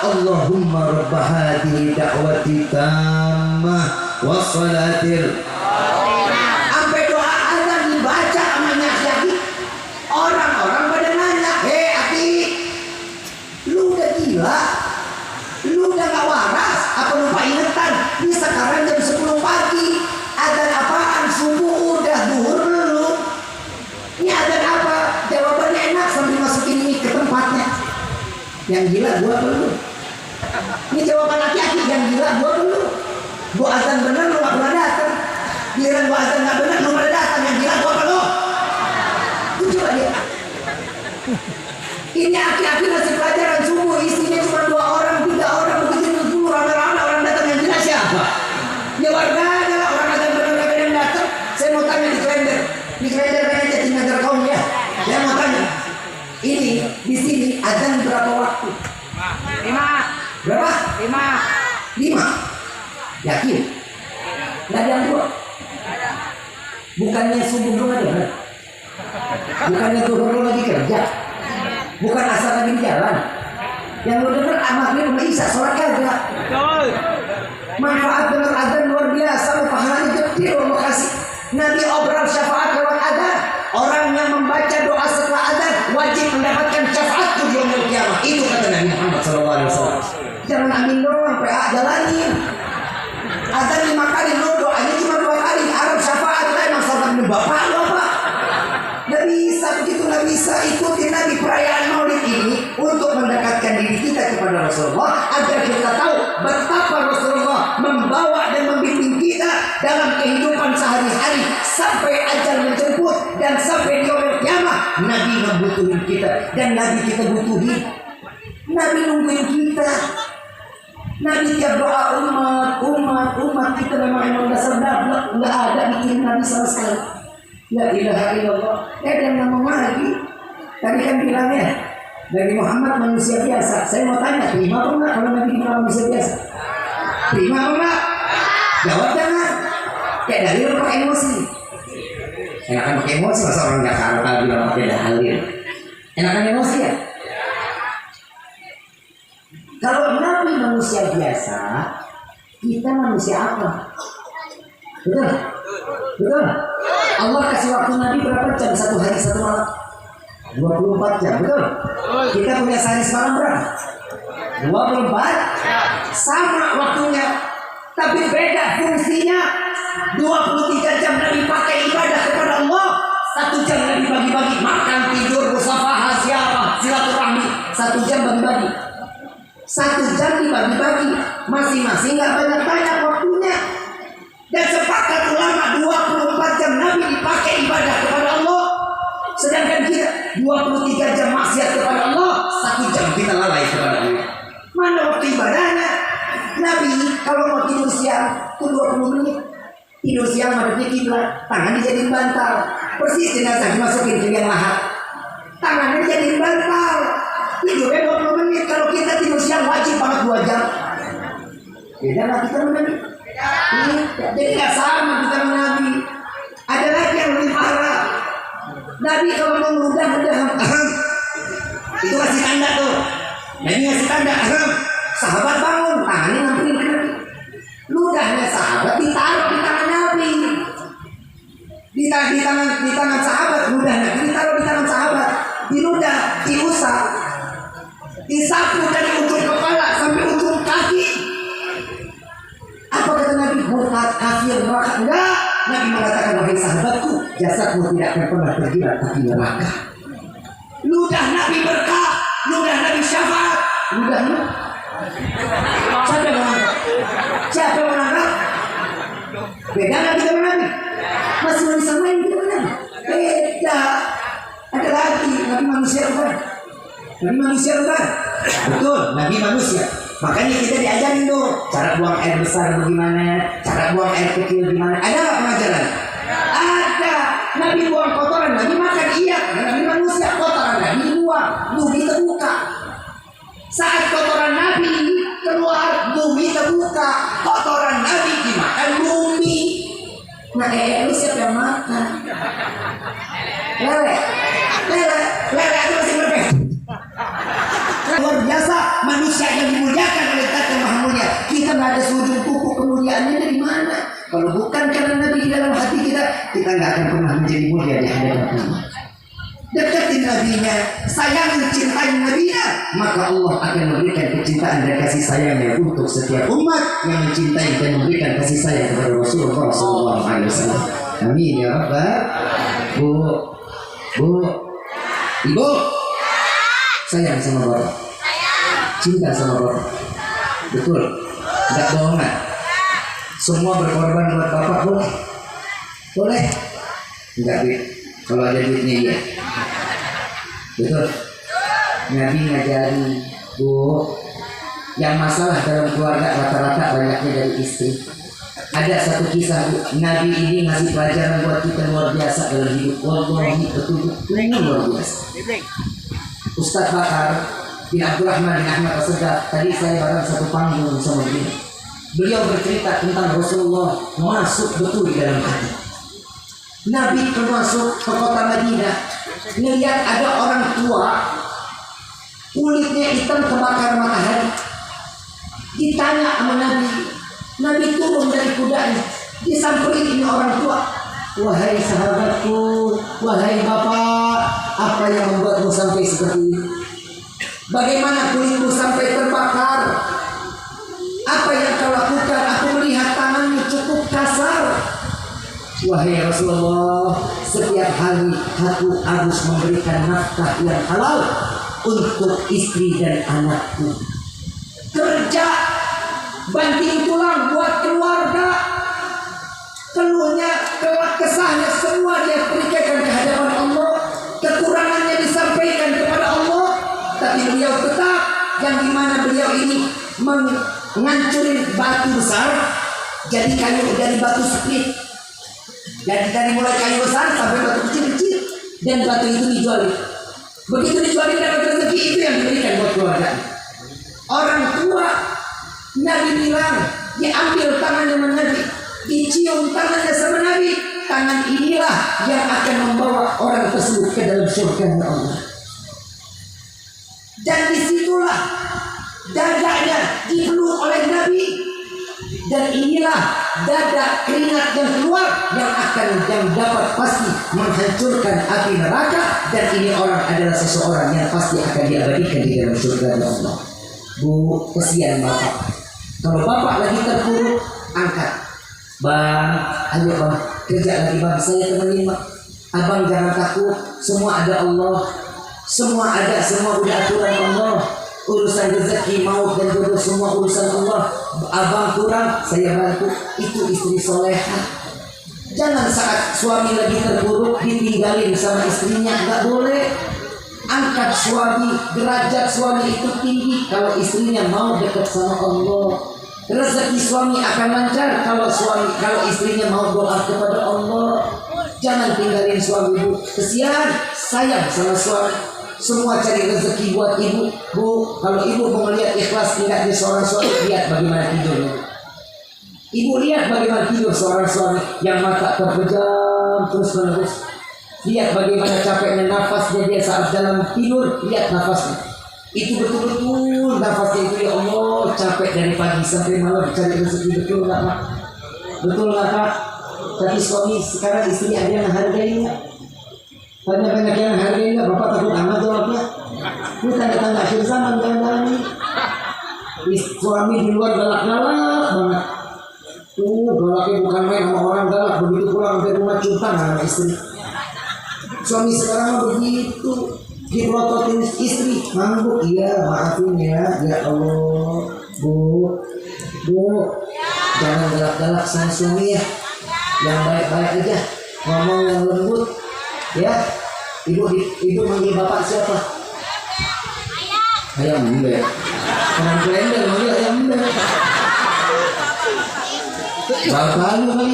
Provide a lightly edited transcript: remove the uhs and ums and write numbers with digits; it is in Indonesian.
Allahumma rabb hadhihi da'wati tammah wassalatil. Sampai doa azan dibaca sama Aki. Orang-orang pada nanya, "Hei Aki, lu udah gila? Lu udah gak waras? Apa lupa ingetan? Ini sekarang jam 10 pagi. Azan apaan? Subuh udah, duhur belum. Ini azan apa?" Jawabannya enak sambil masukin ini ke tempatnya. Yang gila gua dulu. Ini jawaban Aki, yang gila gua dulu. Gua azan bener lu gak pernah datang. Giliran gua azan gak bener lu pada datang. Yang gila gua apa lu? Lu coba dia. Ini Aki ngasih pelajaran subuh, isinya cuma 2 orang, 3 orang, begitu dulu rame-rame orang datang. Yang gila siapa? Ya warga ada lah, orang azan bener gak ada yang datang. Saya mau tanya di kalender kan jadi negara kaum ya. Saya mau tanya. Ini di sini azan berapa waktu? 5. Berapa? 5. Yakin? Nggak ada yang 2. Bukannya subuh belum ada? Bukannya zuhur lu lagi kerja? Bukan asal lagi di jalan? Yang lu denger maghrib sama isya sholat kagak? Manfaat bener azan luar biasa, pahalanya gede Allah kasih. Nabi obrol syafaat lewat azan. Orang yang membaca doa setelah azan wajib mendapatkan syafaat di yaumil qiyamah. Itu kata Nabi Muhammad SAW. Jangan amin doang, PA jalanin. Azan 5 kali, lo doanya cuma 2 kali. Arab syafaat, emang sholat ini bapak lo apa? Gak bisa begitu, gak bisa. Ikutin Nabi perayaan Maulid ini untuk mendekatkan diri kita kepada Rasulullah, agar kita tahu betapa Rasulullah membawa dan membimbing kita dalam kehidupan sehari-hari sampai ajal menjemput dan sampai di yaumil qiyamah. Nabi membutuhkan kita dan Nabi kita butuhin. Nabi nungguin kita. Nabi tiap doa umat kita memang dasar dablek, nggak ada bikin Nabi sama sekali. La ilaha illallah. Dan yang ngomong lagi tadi kan bilangnya Nabi Muhammad manusia biasa. Saya mau tanya, terima apa enggak kalau Nabi dibilang manusia biasa? Terima apa enggak? Jawab jangan. Kayak dalil pakai emosi. Enakan pakai emosi, masa orang Jakarta bilang pakai dalil. Enakan emosi ya? Kalau Nabi manusia biasa, kita manusia apa? Betul? Betul? Allah kasih waktu Nabi berapa jam? 1 hari 1 malam? 24 jam, betul? Kita punya sehari semalam berapa? 24? Sama waktunya, tapi beda fungsinya. 23 jam Nabi pakai ibadah kepada Allah, 1 jam Nabi bagi-bagi, makan, tidur, musafahah, ziarah, silaturahmi. 1 jam bagi-bagi. 1 jam dibagi-bagi, masing-masing gak banyak-banyak waktunya. Dan sepakat ulama 24 jam Nabi dipakai ibadah kepada Allah, sedangkan kita 23 jam maksiat kepada Allah, 1 jam kita lalai kepada Allah. Mana waktu ibadahnya? Nabi kalau mau tidur siang itu 20 menit. Tidur siang madepnya kiblat, tangan dijadiin bantal, persis jenazah dimasukin ke liang lahat, tangannya dijadiin bantal. Tidurnya 20 menit. Kalau kita tidur siang wajib banget 2 jam. Beda lah kita Nabi. Jadi gak sama kita Nabi. Ada lagi yang lebih parah. Nabi kalau mau mudah-mudahan itu kasih tanda tuh. Nabi ngasih tanda. Sahabat bangun, tangannya ngambilin ke Nabi. Ludahnya sahabat ditaruh di tangan Nabi. Di tangan sahabat, ludah Nabi ditaruh di tangan sahabat. Di ludah diusap, disapu dari ujung kepala sampai ujung kaki. Apa kata Nabi? Murtad, kafir, neraka? Enggak. Nabi mengatakan, wahai sahabatku, jasadmu tidak akan pernah terjilat tapi neraka. Ludah Nabi berkah, ludah Nabi syafaat. Ludahnya siapa yang menangkap? Siapa yang menangkap? Beda Nabi dengan Nabi. Masih mau disamain gitu kan? Beda. Ada lagi Nabi manusia bukan? Nabi manusia bukan? Betul, Nabi manusia. Makanya kita diajarin tuh cara buang air besar bagaimana, cara buang air kecil gimana. Ada nggak pengajaran? Ada. Nabi buang kotoran, Nabi makan iya. Nabi manusia, kotoran Nabi buang, bumi terbuka. Saat kotoran Nabi keluar, bumi terbuka. Kotoran Nabi dimakan bumi. Nah, lu siapa yang makan? Lele itu masih berbeda. Luar biasa manusia yang dimuliakan nggak ada sujud kuku, kemuliaannya dari mana? Kalau bukan karena Nabi di dalam hati kita, kita nggak akan pernah menjadi mulia di hadapan Allah. Deketin Nabinya, sayangi, cintai Nabinya, maka Allah akan memberikan kecintaan dan kasih sayangnya untuk setiap umat yang mencintai dan memberikan kasih sayang kepada Rasulullah SAW. Amin ya Rabbal. Bu, ibu, sayang sama bapak, cinta sama bapak, betul, nggak bohongan. Semua berkorban buat bapak boleh, boleh, nggak duit. Kalau ada duitnya ya, betul. Nabi ngajari, bu, yang masalah dalam keluarga rata-rata banyaknya dari istri. Ada satu kisah Nabi ini ngasih pelajaran buat kita luar biasa dalam hidup. Wallahi betul-betul luar biasa. Ustaz Bakar bin Abdurrahman bin Ahmad As-Sedap, tadi saya bareng satu panggung sama beliau. Beliau bercerita tentang Rasulullah masuk betul di dalam hati. Nabi termasuk ke kota Madinah, melihat ada orang tua kulitnya hitam kebakar matahari. Ditanya sama Nabi, Nabi turun dari kudanya, disamperin ini orang tua. Wahai sahabatku, wahai bapak, apa yang membuatmu sampai seperti ini? Bagaimana kulitmu sampai terbakar? Apa yang kau lakukan? Aku melihat tanganmu cukup kasar. Wahai Rasulullah, setiap hari aku harus memberikan nafkah yang halal untuk istri dan anakku. Kerja banting tulang buat keluarga, keluhnya, kesahnya semua dia berikan ke hadapan Allah, kekurangannya disampaikan kepada Allah, tapi beliau tetap yang dimana beliau ini menghancurin batu besar jadi kayu, dari batu split, dari mulai kayu besar sampai batu kecil-kecil, dan batu itu dijualin. Begitu dijualin dapat rezeki, itu yang diberikan buat keluarga. Orang tua Nabi bilang, diambil tangannya sama Nabi, dicium tangannya sama Nabi. Tangan inilah yang akan membawa orang tersebut ke dalam surga Allah. Dan disitulah dadanya dipeluk oleh Nabi. Dan inilah dada keringat yang keluar yang dapat pasti menghancurkan api neraka. Dan ini orang adalah seseorang yang pasti akan diabadikan di dalam surga Allah. Bu, kesian bapak. Kalau bapak lagi terpuruk, angkat. Bang, ayo bang, kerja lagi bang, saya temenin bang. Abang jangan takut, semua ada Allah. Semua udah aturan Allah. Urusan rezeki, maut dan jodoh semua urusan Allah. Abang kurang, saya bantu. Itu istri soleha. Jangan saat suami lagi terpuruk ditinggalin sama istrinya, nggak boleh. Angkat suami, derajat suami itu tinggi kalau istrinya mau dekat sama Allah. Rezeki suami akan lancar kalau istrinya mau doa kepada Allah. Jangan tinggalin suami, bu. Kesian, sayang sama suami. Semua cari rezeki buat ibu, bu. Kalau ibu mau melihat ikhlas tidak di seorang suami, lihat bagaimana tidurnya. Ibu lihat bagaimana tidur seorang suami yang mata terpejam terus menerus. Lihat bagaimana capeknya nafasnya dia saat dalam tidur. Lihat nafasnya. Itu betul-betul nafasnya itu, ya Allah, capek dari pagi sampai malam cari rezeki. Betul nggak Pak? Betul nggak Pak? Tapi suami sekarang istri ada yang menghargai nggak? Banyak yang menghargai nggak? Bapak takut amat jawabnya. Ini tanda-tanda akhir zaman jangan ini. Suami di luar galak-galak banget. Galaknya bukan main sama orang galak. Begitu pulang dari rumah cinta sama istri. Suami sekarang begitu, dipelototin istri, manggung, iya maafin ya Allah, bu, jangan galak-galak sama suami ya, yang baik-baik aja, ngomong yang lembut, ya. Ibu manggil bapak siapa? Ayam bunda ya, orang Klender manggil ayam bunda. Bapak lu